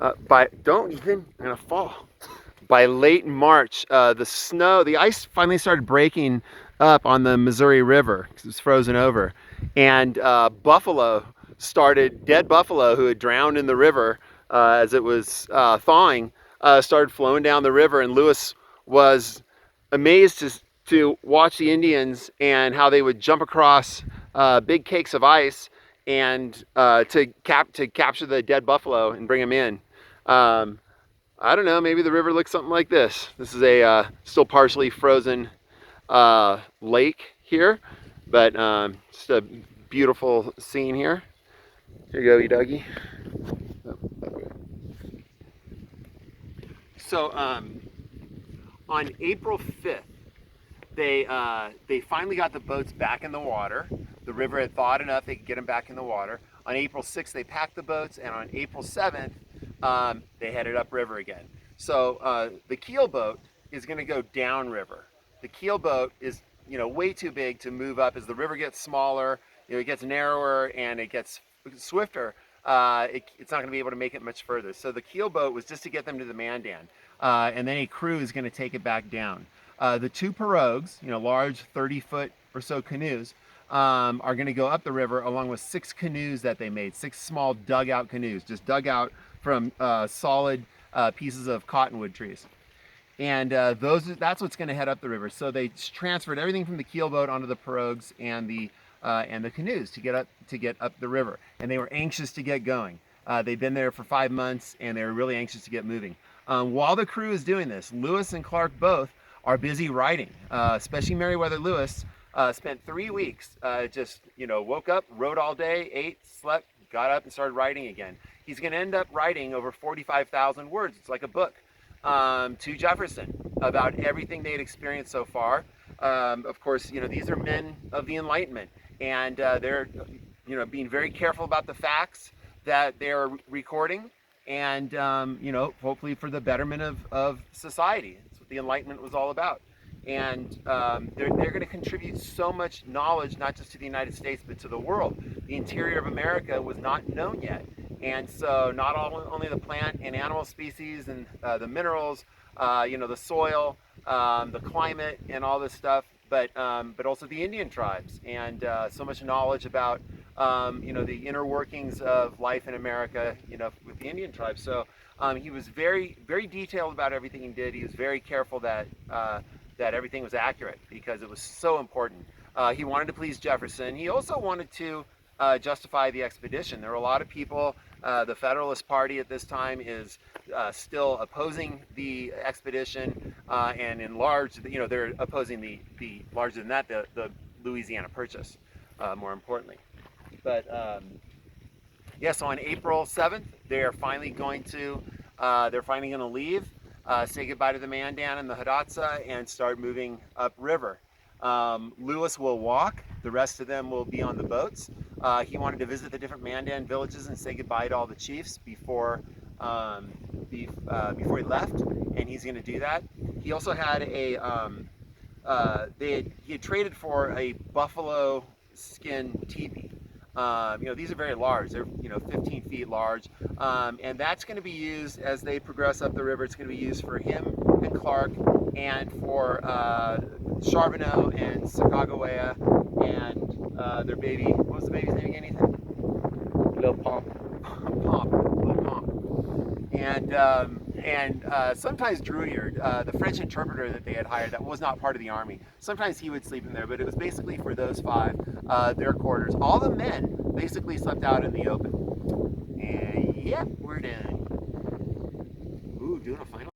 I'm gonna fall. By late March, the ice finally started breaking up on the Missouri River because it was frozen over, and dead buffalo who had drowned in the river as it was thawing, started flowing down the river, and Lewis was amazed to watch the Indians and how they would jump across big cakes of ice and to capture the dead buffalo and bring them in. Um, I don't know, maybe the river looks something like this. This is a still partially frozen lake here, but just a beautiful scene here. Here you go, Dougie. So on April 5th, they finally got the boats back in the water. The river had thawed enough they could get them back in the water. On April 6th, they packed the boats, and on April 7th, they headed upriver again. So the keel boat is going to go downriver. The keel boat is way too big to move up as the river gets smaller. It gets narrower and it gets swifter. It's not going to be able to make it much further. So the keel boat was just to get them to the Mandan, and then a crew is going to take it back down. The two pirogues, large 30-foot or so canoes, are going to go up the river along with 6 canoes that they made, 6 small dugout canoes, just dug out from solid pieces of cottonwood trees. And that's what's going to head up the river. So they transferred everything from the keel boat onto the pirogues and the canoes to get up the river. And they were anxious to get going. They'd been there for 5 months and they were really anxious to get moving. While the crew is doing this, Lewis and Clark both are busy writing. Especially Meriwether Lewis spent 3 weeks. Woke up, wrote all day, ate, slept, got up and started writing again. He's going to end up writing over 45,000 words. It's like a book. To Jefferson about everything they had experienced so far. Of course, these are men of the Enlightenment, and they're, being very careful about the facts that they're recording, and hopefully for the betterment of society. That's what the Enlightenment was all about. And they're going to contribute so much knowledge, not just to the United States, but to the world. The interior of America was not known yet. And so not only the plant and animal species and the minerals, the soil, the climate and all this stuff, but also the Indian tribes and so much knowledge about, the inner workings of life in America, with the Indian tribes. So he was very, very detailed about everything he did. He was very careful that everything was accurate because it was so important. He wanted to please Jefferson. He also wanted to justify the expedition. There were a lot of people. The Federalist Party at this time is still opposing the expedition, and in large, they're opposing the larger than that, the Louisiana Purchase, more importantly. But so on April 7th, they're finally going to leave, say goodbye to the Mandan and the Hidatsa, and start moving upriver. Lewis will walk. The rest of them will be on the boats. He wanted to visit the different Mandan villages and say goodbye to all the chiefs before he left, and he's going to do that. He also had he had traded for a buffalo skin teepee. These are very large. They're 15 feet large, and that's going to be used as they progress up the river. It's going to be used for him and Clark, and for Charbonneau and Sacagawea, and their baby. What was the baby's name again, Ethan? Little Pomp. Little Pomp. And sometimes Drouillard, the French interpreter that they had hired, that was not part of the army. Sometimes he would sleep in there, but it was basically for those 5, their quarters. All the men basically slept out in the open. And yep, we're done. Ooh, doing a final.